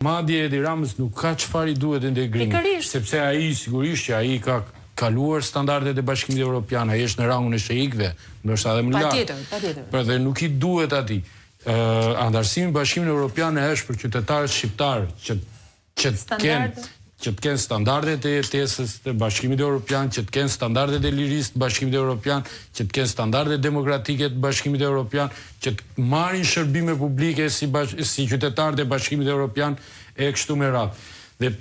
Madje Edi Ramës nuk ka çfarë i duhet integrimi, sepse ai sigurisht që ai ka kaluar standardet e Bashkimit Evropian, ai është në rangun e sheikëve, ndoshta edhe më lart. Patjetër. Por dhe nuk i duhet atij. Antarësimi i Bashkimit Evropian është për qytetarët shqiptar që të kenë standardet e jetesës të Bashkimit Evropian, që të kenë standardet e lirisë të Bashkimit Evropian, që të kenë standardet demokratike të Bashkimit Evropian, që të marrin shërbime publike si qytetarët e Bashkimit Evropian e kështu me radhë. Dhe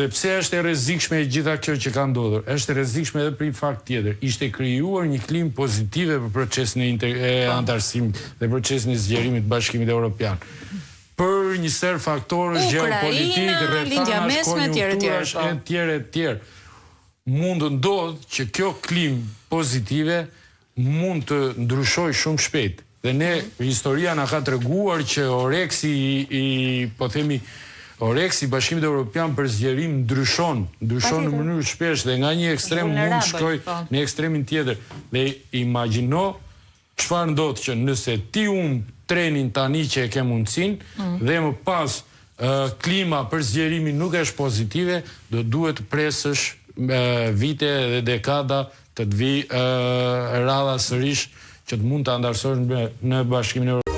pse është e rrezikshme e gjitha kjo që ka ndodhur? Është e rrezikshme edhe për një fakt tjetër. Ishte krijuar një klim pozitive për procesin e antarësimit dhe procesin e zgjerimit të Bashkimit Evropian. Për një ser faktorësh geopolitik, rrethanash, konjunkturash e tjerë. Mund të ndodhë që kjo klim pozitive mund të ndryshojë shumë shpejt. Dhe ne, historia na ka treguar që oreksi i Bashkimit Evropian për zgjerim ndryshon në mënyrë shpesh dhe nga një ekstrem mund shkoj në ekstremin tjetër. Dhe imagjino çfarë ndodh që nëse ti trenin tani që e ke mundësinë dhe më pas klima për zgjerimin nuk është pozitive, do duhet të presësh vite dhe dekada të vi radha sërish që të mund të antarësosh në Bashkimin Evropian.